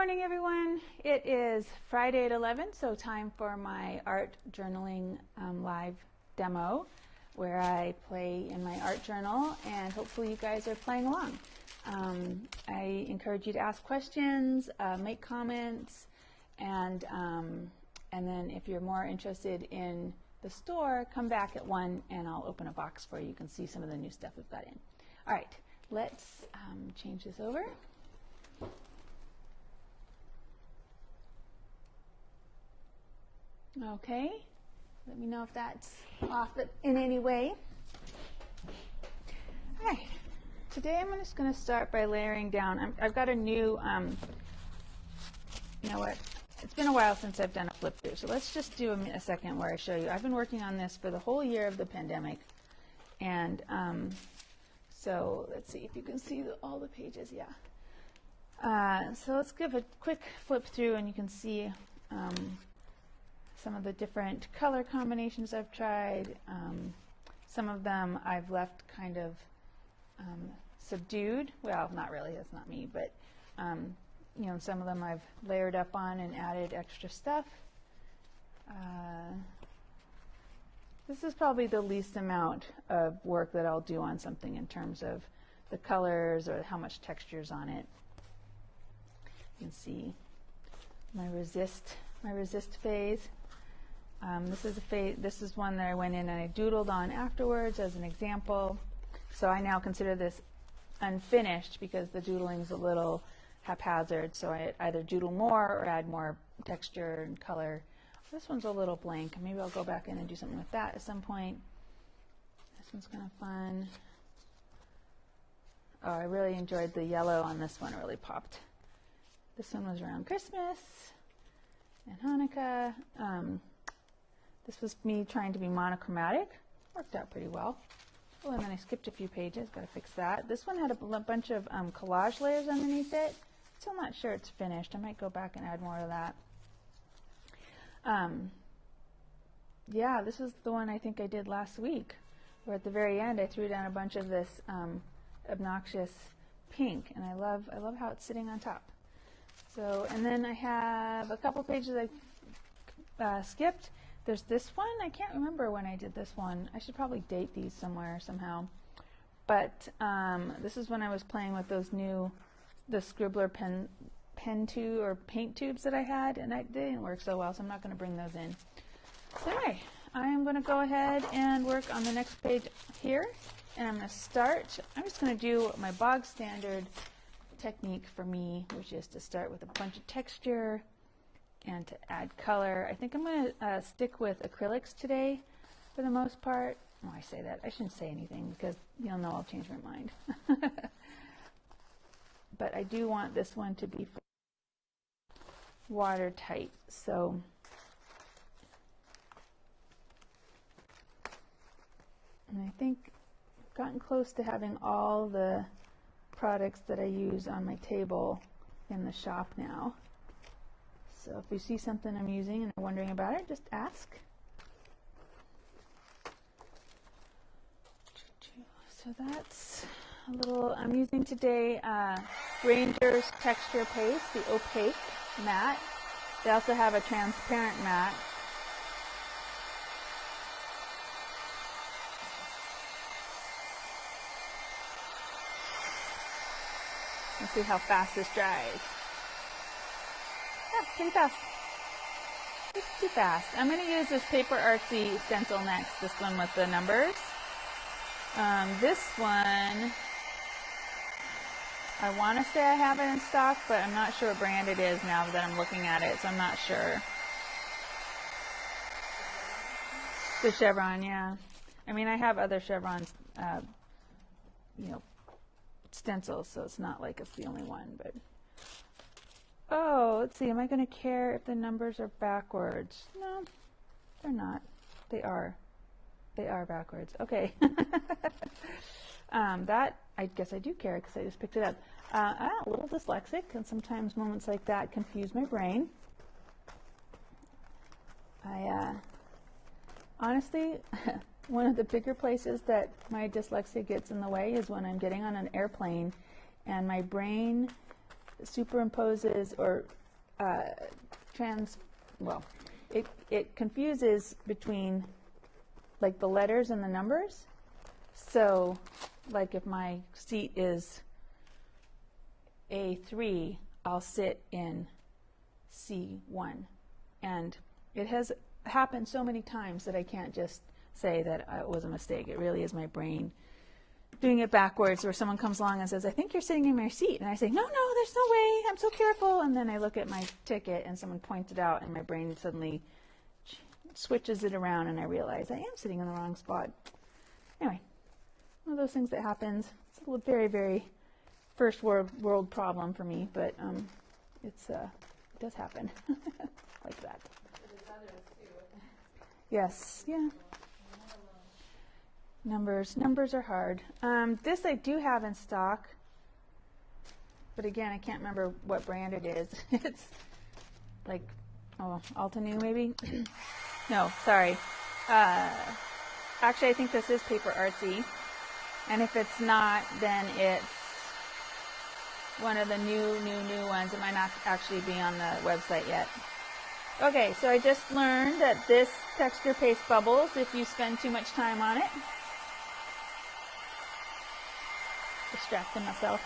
morning, everyone. It is Friday at 11, so time for my art journaling live demo where I play in my art journal, and hopefully you guys are playing along. I encourage you to ask questions, make comments, and then if you're more interested in the store, come back at 1 and I'll open a box for you. You can see some of the new stuff we've got in. All right, let's change this over. Okay, let me know if that's off in any way. All right, today I'm just going to start by layering down. I've got a new, you know what, it's been a while since I've done a flip through, so let's just do a second where I show you. I've been working on this for the whole year of the pandemic, and so let's see if you can see all the pages. Yeah. So let's give a quick flip through, and you can see some of the different color combinations I've tried. Some of them I've left kind of subdued. Well, not really, that's not me, but you know, some of them I've layered up on and added extra stuff. This is probably the least amount of work that I'll do on something in terms of the colors or how much texture's on it. You can see my resist phase. This is one that I went in and I doodled on afterwards as an example. So I now consider this unfinished because the doodling is a little haphazard. So I either doodle more or add more texture and color. This one's a little blank. Maybe I'll go back in and do something with that at some point. This one's kind of fun. Oh, I really enjoyed the yellow on this one. It really popped. This one was around Christmas and Hanukkah. This was me trying to be monochromatic. Worked out pretty well. Oh, and then I skipped a few pages. Got to fix that. This one had a bunch of collage layers underneath it. Still not sure it's finished. I might go back and add more of that. Yeah, this is the one I think I did last week, where at the very end I threw down a bunch of this obnoxious pink, and I love how it's sitting on top. So, and then I have a couple pages I skipped. There's this one. I can't remember when I did this one. I should probably date these somewhere somehow. But this is when I was playing with those the Scribbler pen tube or paint tubes that I had, and they didn't work so well, so I'm not going to bring those in. So anyway, I'm going to go ahead and work on the next page here, and I'm going to start. I'm just going to do my bog standard technique for me, which is to start with a bunch of texture and to add color. I think I'm going to stick with acrylics today for the most part. Oh, I say that. I shouldn't say anything because you'll know I'll change my mind. But I do want this one to be watertight. So and I think I've gotten close to having all the products that I use on my table in the shop now. So if you see something I'm using and are wondering about it, just ask. So that's a little, I'm using today Ranger's Texture Paste, the opaque matte. They also have a transparent matte. Let's see how fast this dries. Yeah, pretty fast. It's too fast. I'm going to use this Paper Artsy stencil next, this one with the numbers. This one, I want to say I have it in stock, but I'm not sure what brand it is now that I'm looking at it, so I'm not sure. The Chevron, yeah. I mean, I have other Chevrons, you know, stencils, so it's not like it's the only one, but oh, let's see, am I going to care if the numbers are backwards? No, they're not. They are backwards. Okay. That, I guess I do care because I just picked it up. I'm a little dyslexic, and sometimes moments like that confuse my brain. I honestly, one of the bigger places that my dyslexia gets in the way is when I'm getting on an airplane and my brain superimposes or it confuses between like the letters and the numbers. So like if my seat is A3, I'll sit in C1. And it has happened so many times that I can't just say that it was a mistake. It really is my brain doing it backwards, where someone comes along and says, I think you're sitting in my seat. And I say, no, there's no way. I'm so careful. And then I look at my ticket and someone points it out and my brain suddenly switches it around and I realize I am sitting in the wrong spot. Anyway, one of those things that happens. It's a very, very first world problem for me, but it does happen like that. Yes, yeah. Numbers are hard. This I do have in stock, but again, I can't remember what brand it is. It's like, Altenew maybe? No, sorry. Actually, I think this is Paper Artsy, and if it's not, then it's one of the new ones. It might not actually be on the website yet. Okay, so I just learned that this texture paste bubbles if you spend too much time on it. Distracting myself,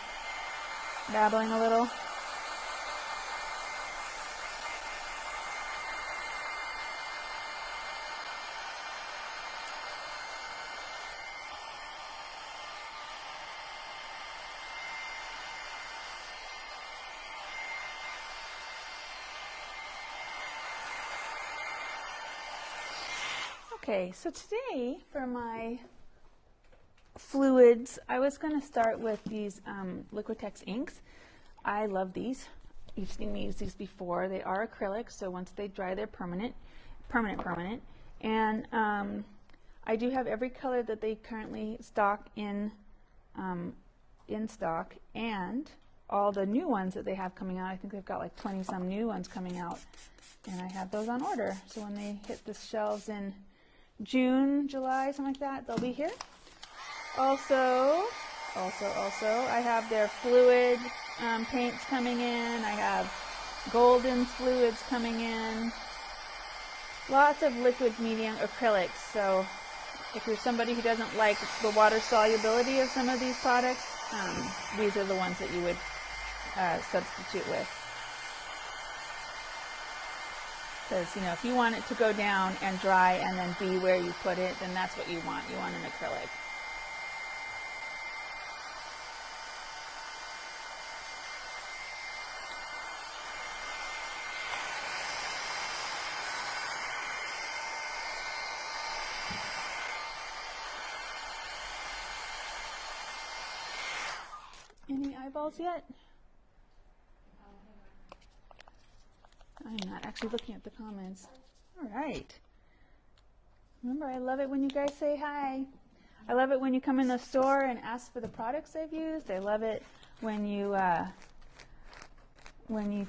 dabbling a little. Okay, so today for my fluids, I was going to start with these Liquitex inks. I love these. You've seen me use these before. They are acrylics, so once they dry, they're permanent. And I do have every color that they currently stock in stock, and all the new ones that they have coming out. I think they've got like 20-some new ones coming out, and I have those on order. So when they hit the shelves in June, July, something like that, they'll be here. Also, I have their fluid paints coming in. I have golden fluids coming in. Lots of liquid medium acrylics. So if you're somebody who doesn't like the water solubility of some of these products, these are the ones that you would substitute with. Because, if you want it to go down and dry and then be where you put it, then that's what you want. You want an acrylic. Any eyeballs yet? I'm not actually looking at the comments. All right. Remember, I love it when you guys say hi. I love it when you come in the store and ask for the products I've used. I love it when you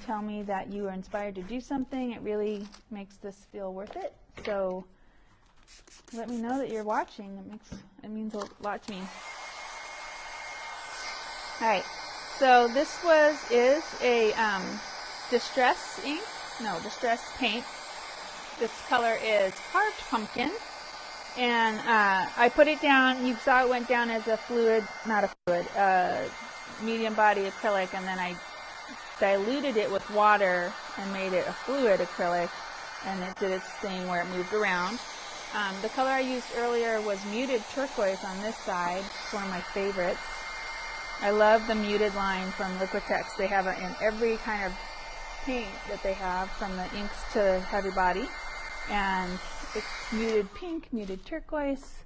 tell me that you are inspired to do something. It really makes this feel worth it. So let me know that you're watching. It means a lot to me. All right. So this is a distress paint. This color is Carved Pumpkin, and I put it down. You saw it went down as a medium body acrylic, and then I diluted it with water and made it a fluid acrylic, and it did its thing where it moved around. The color I used earlier was muted turquoise on this side. It's one of my favorites. I love the muted line from Liquitex. They have it in every kind of paint that they have, from the inks to heavy body, and it's muted pink, muted turquoise,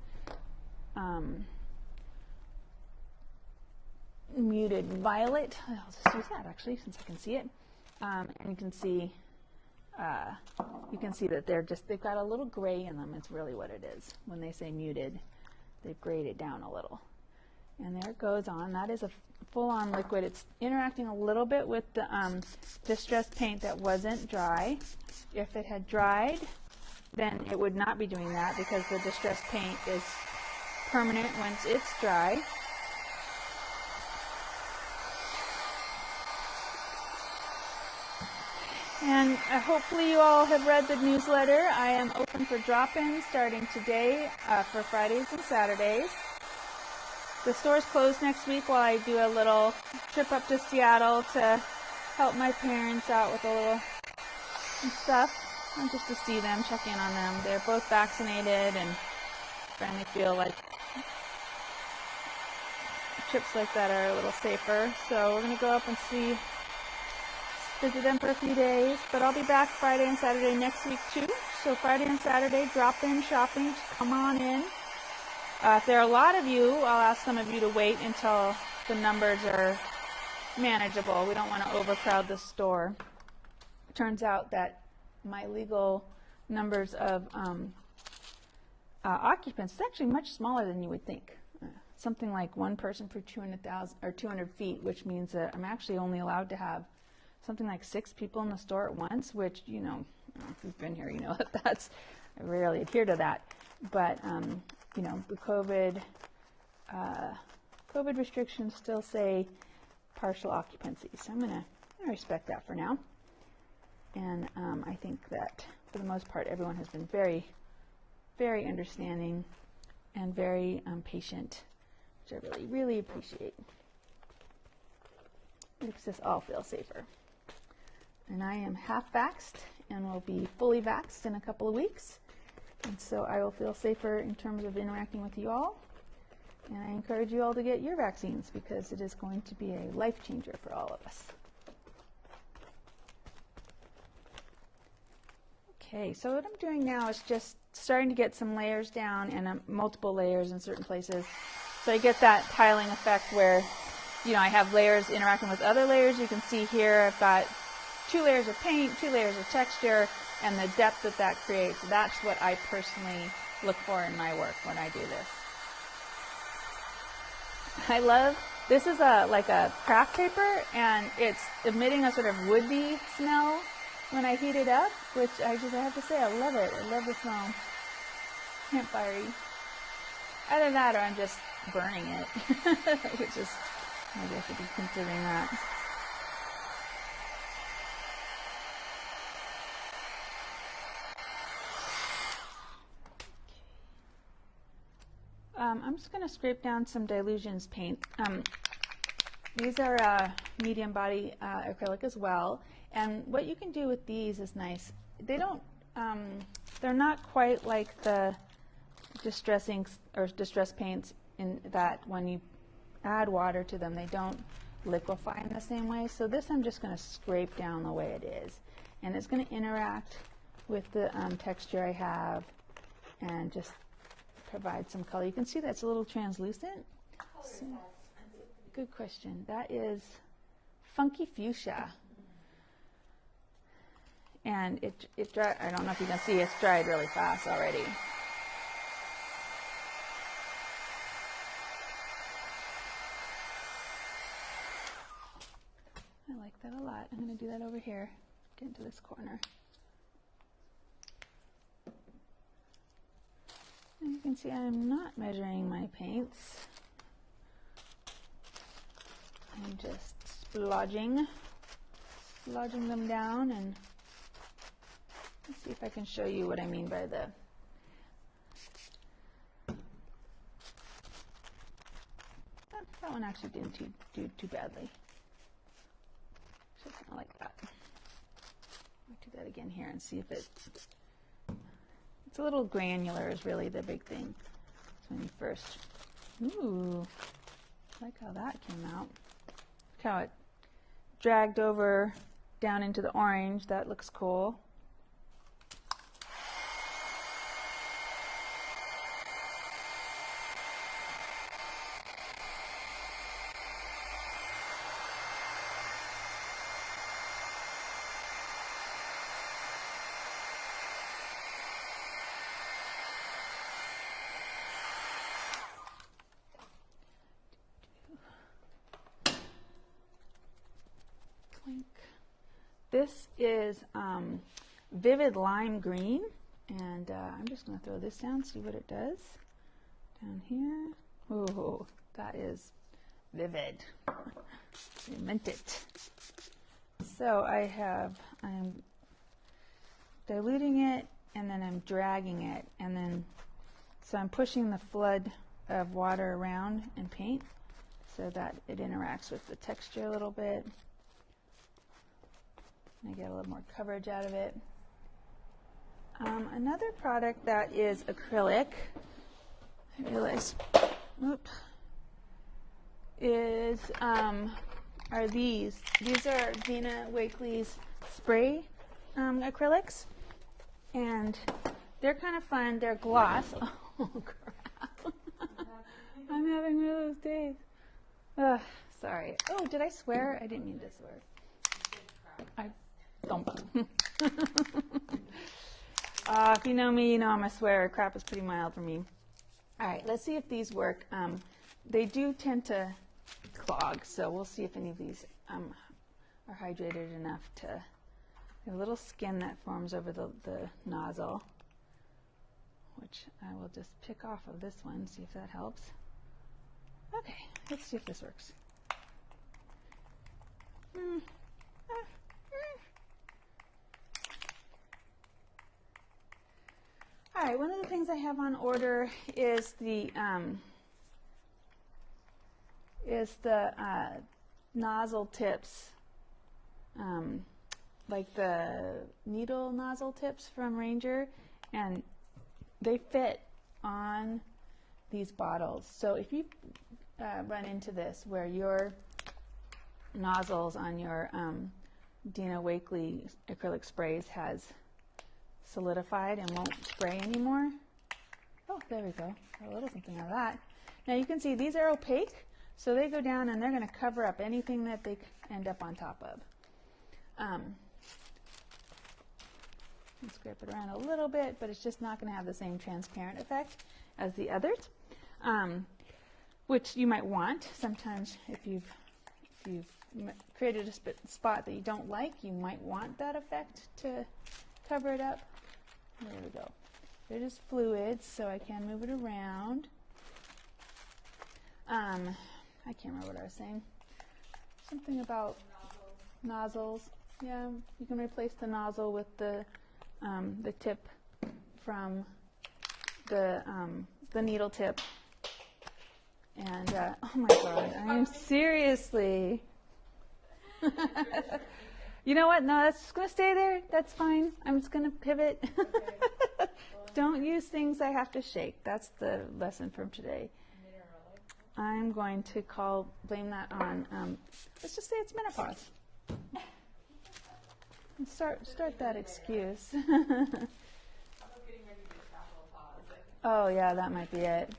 muted violet. I'll just use that actually, since I can see it, and you can see that they've got a little gray in them. It's really what it is. When they say muted, they've grayed it down a little. And there it goes on. That is a full-on liquid. It's interacting a little bit with the distressed paint that wasn't dry. If it had dried, then it would not be doing that, because the distressed paint is permanent once it's dry. And hopefully you all have read the newsletter. I am open for drop-ins starting today for Fridays and Saturdays. The store's closed next week while I do a little trip up to Seattle to help my parents out with a little stuff, and just to see them, check in on them. They're both vaccinated and finally feel like trips like that are a little safer. So we're going to go up and visit them for a few days, but I'll be back Friday and Saturday next week too. So Friday and Saturday, drop-in shopping, just come on in. If there are a lot of you, I'll ask some of you to wait until the numbers are manageable. We don't want to overcrowd the store. It turns out that my legal numbers of occupants is actually much smaller than you would think. Something like one person per 200,000 or 200 feet, which means that I'm actually only allowed to have something like 6 people in the store at once, which, you know, if you've been here, you know that I rarely adhere to that. But, you know, the COVID restrictions still say partial occupancy. So I'm going to respect that for now. And I think that for the most part, everyone has been very, very understanding and very patient, which I really, really appreciate. It makes us all feel safer. And I am half vaxxed and will be fully vaxxed in a couple of weeks. And so I will feel safer in terms of interacting with you all. And I encourage you all to get your vaccines because it is going to be a life changer for all of us. Okay, so what I'm doing now is just starting to get some layers down and multiple layers in certain places. So I get that tiling effect where, you know, I have layers interacting with other layers. You can see here I've got 2 layers of paint, 2 layers of texture, and the depth that that creates. That's what I personally look for in my work when I do this. I love, this is like a craft paper, and it's emitting a sort of woody smell when I heat it up, which I have to say, I love it. I love the smell. Campfirey. Either that or I'm just burning it, which is, maybe I should be considering that. I'm just going to scrape down some Delusions paint. These are medium body acrylic as well, and what you can do with these is nice. They don't, they're not quite like the distress inks or distress paints in that when you add water to them, they don't liquefy in the same way. So this I'm just going to scrape down the way it is, and it's going to interact with the texture I have and just provide some color. You can see that's a little translucent. So, good question. That is funky fuchsia. And it dry, I don't know if you can see, it's dried really fast already. I like that a lot. I'm going to do that over here. Get into this corner. And you can see I'm not measuring my paints. I'm just splodging them down, and let's see if I can show you what I mean by the that one actually didn't do too badly. Just kind of like that. I'll do that again here and see if it's a little granular is really the big thing. So when you first, ooh, I like how that came out. Look how it dragged over down into the orange. That looks cool. This is vivid lime green, and I'm just going to throw this down, see what it does. Down here. Oh, that is vivid. We meant it. So I'm diluting it, and then I'm dragging it, and then so I'm pushing the flood of water around in paint so that it interacts with the texture a little bit. I get a little more coverage out of it. Another product that is acrylic, I realize, is are these. These are Dina Wakley's spray acrylics, and they're kind of fun. They're gloss. Oh crap! I'm having one of those days. Ugh, sorry. Oh, did I swear? I didn't mean to swear. I don't. If you know me, you know I'm a swearer. Crap is pretty mild for me. All right, let's see if these work. They do tend to clog, so we'll see if any of these are hydrated enough to have a little skin that forms over the nozzle, which I will just pick off of this one, see if that helps. Okay, let's see if this works. All right, one of the things I have on order is the nozzle tips, like the needle nozzle tips from Ranger, and they fit on these bottles. So if you run into this where your nozzles on your Dina Wakley acrylic sprays has solidified and won't spray anymore. Oh, there we go. Got a little something out of that. Now you can see these are opaque, so they go down and they're going to cover up anything that they end up on top of. Scrape it around a little bit, but it's just not going to have the same transparent effect as the others, which you might want. Sometimes if you've created a spot that you don't like, you might want that effect to cover it up. There we go. They're just fluids, so I can move it around. I can't remember what I was saying. Something about nozzles. Yeah, you can replace the nozzle with the tip from the needle tip. And oh my God, I am seriously. You know what? No, that's just going to stay there. That's fine. I'm just going to pivot. Okay. Don't use things I have to shake. That's the lesson from today. I'm going to blame that on, let's just say it's menopause. And start that excuse. Oh yeah, that might be it.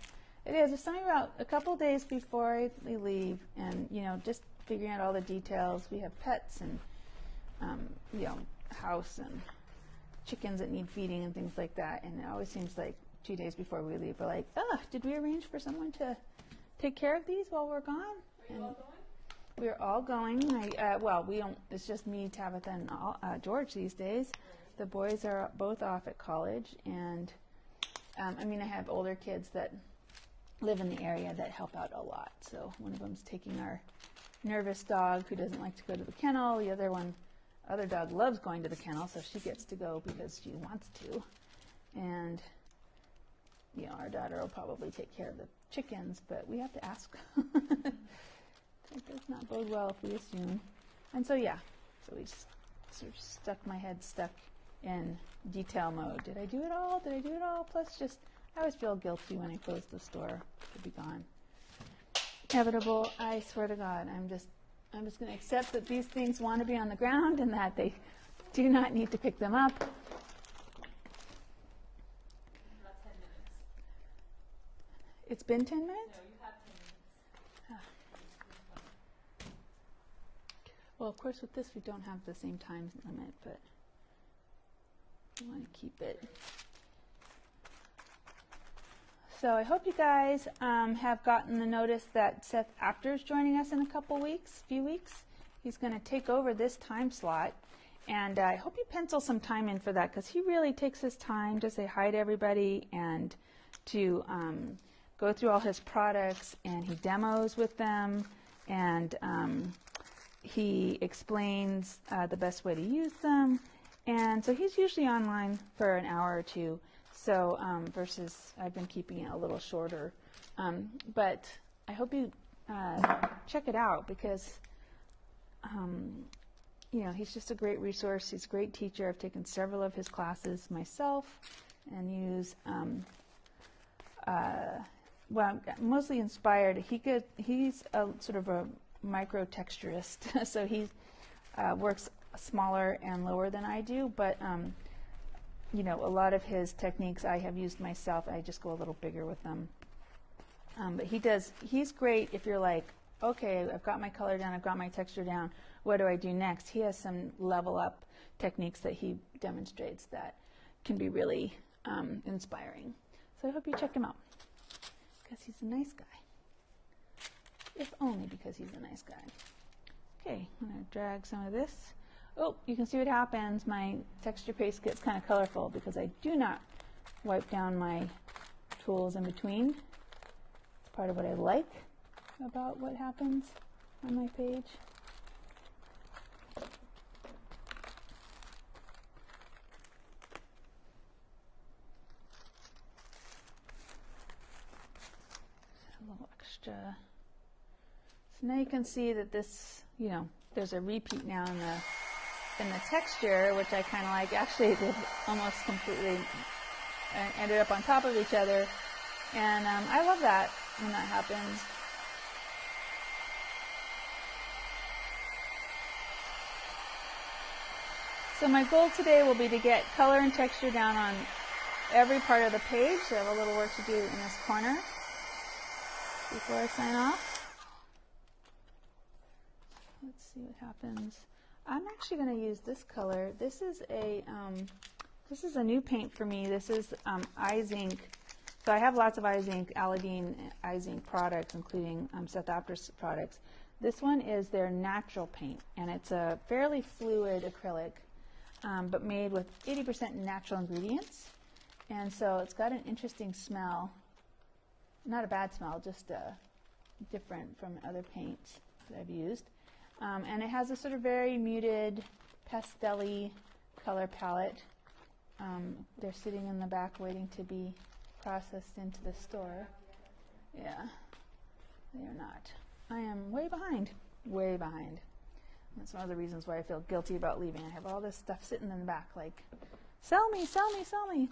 It is. It's something about a couple days before we leave, and just figuring out all the details. We have pets and house and chickens that need feeding and things like that. And it always seems like 2 days before we leave, we're like, oh, did we arrange for someone to take care of these while we're gone? Are you all going? We're all going. Well, we don't. It's just me, Tabitha, and George these days. The boys are both off at college, and I have older kids that live in the area that help out a lot. So one of them's taking our nervous dog who doesn't like to go to the kennel. The other dog loves going to the kennel, so she gets to go because she wants to. And our daughter will probably take care of the chickens, but we have to ask. It does not bode well if we assume. And so we just sort of my head stuck in detail mode. Did I do it all? Did I do it all? Plus I always feel guilty when I close the store to be gone. Inevitable, I swear to God. I'm just going to accept that these things want to be on the ground and that they do not need to pick them up. About 10 minutes. It's been 10 minutes? No, you have 10 minutes. Well, of course, with this, we don't have the same time limit, but we want to keep it. So I hope you guys have gotten the notice that Seth Apter is joining us in a few weeks. He's going to take over this time slot, and I hope you pencil some time in for that, because he really takes his time to say hi to everybody and to go through all his products, and he demos with them, and he explains the best way to use them, And so he's usually online for an hour or two. So versus I've been keeping it a little shorter. But I hope you check it out because you know, he's just a great resource. He's a great teacher. I've taken several of his classes myself and use, well, I'm mostly inspired. He's a sort of a micro texturist, so he works smaller and lower than I do, but you know, a lot of his techniques I have used myself. I just go a little bigger with them. But he's great if you're like, okay, I've got my color down, I've got my texture down, what do I do next? He has some level up techniques that he demonstrates that can be really inspiring. So I hope you check him out because he's a nice guy. If only because he's a nice guy. Okay, I'm going to drag some of this. Oh, you can see what happens. My texture paste gets kind of colorful because I do not wipe down my tools in between. It's part of what I like about what happens on my page. A little extra. So now you can see that this, you know, there's a repeat now in the texture, which I kind of like. Actually, they almost completely ended up on top of each other, and I love that when that happens. So my goal today will be to get color and texture down on every part of the page. So I have a little work to do in this corner before I sign off. Let's see what happens. I'm actually going to use this color. This is a new paint for me. This is Eyes Ink. So I have lots of Eyes Ink, Aladdin Eyes Ink products, including Seth products. This one is their natural paint, and it's a fairly fluid acrylic, but made with 80% natural ingredients. And so it's got an interesting smell. Not a bad smell, just different from other paints that I've used. And it has a sort of very muted, pastel-y color palette. They're sitting in the back waiting to be processed into the store. Yeah, they are not. I am way behind, way behind. That's one of the reasons why I feel guilty about leaving. I have all this stuff sitting in the back like, sell me, sell me, sell me.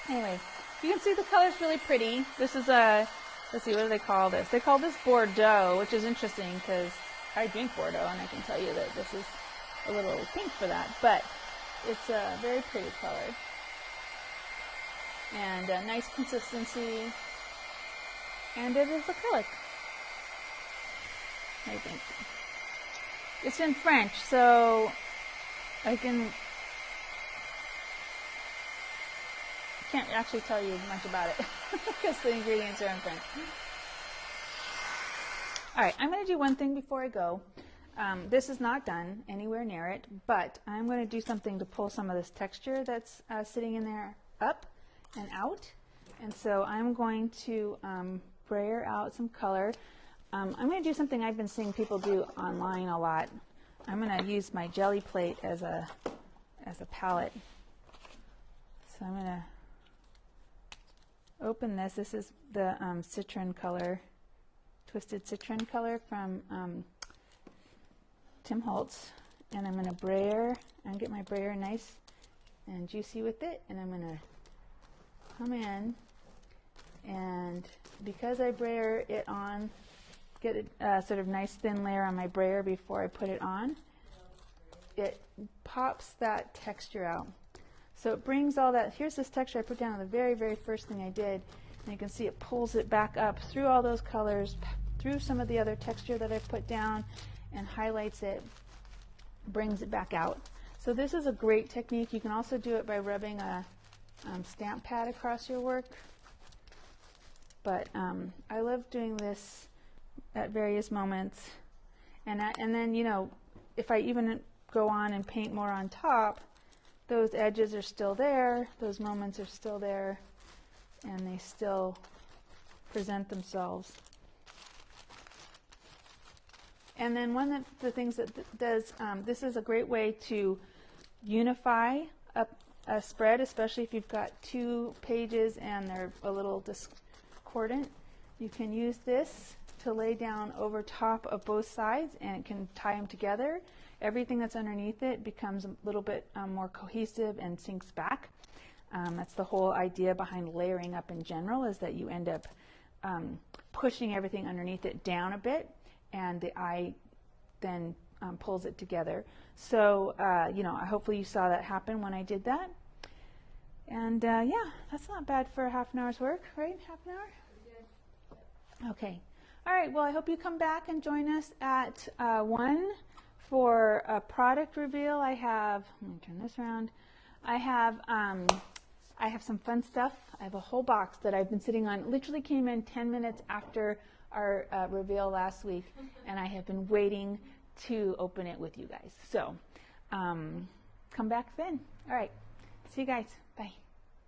Anyway, you can see the color's really pretty. This is a, let's see, what do they call this? They call this Bordeaux, which is interesting because I drink Bordeaux, and I can tell you that this is a little pink for that, but it's a very pretty color. And a nice consistency, and it is acrylic, I think. It's in French, so I can't actually tell you much about it because the ingredients are in French. All right, I'm going to do one thing before I go. This is not done anywhere near it, but I'm going to do something to pull some of this texture that's sitting in there up and out. And so I'm going to brayer out some color. I'm going to do something I've been seeing people do online a lot. I'm going to use my jelly plate as a palette. So I'm going to open this. This is the citron color, Twisted Citron color from Tim Holtz. And I'm going to brayer and get my brayer nice and juicy with it. And I'm going to come in, and because I brayer it on, get a sort of nice thin layer on my brayer before I put it on, it pops that texture out. So it brings all that, here's this texture I put down on the very, very first thing I did, and you can see it pulls it back up through all those colors, through some of the other texture that I've put down, and highlights it, brings it back out. So this is a great technique. You can also do it by rubbing a stamp pad across your work. But I love doing this at various moments. And then, you know, if I even go on and paint more on top, those edges are still there, those moments are still there, and they still present themselves. And then one of the things that does, this is a great way to unify a spread, especially if you've got 2 pages and they're a little discordant. You can use this to lay down over top of both sides, and it can tie them together. Everything that's underneath it becomes a little bit more cohesive and sinks back. That's the whole idea behind layering up in general, is that you end up pushing everything underneath it down a bit, and the eye then pulls it together. So, hopefully you saw that happen when I did that. And yeah, that's not bad for a half an hour's work, right? Half an hour? Okay. All right, well, I hope you come back and join us at 1 for a product reveal. I have, let me turn this around. I have some fun stuff. I have a whole box that I've been sitting on. It literally came in 10 minutes after our reveal last week, and I have been waiting to open it with you guys. So come back then. All right. See you guys. Bye.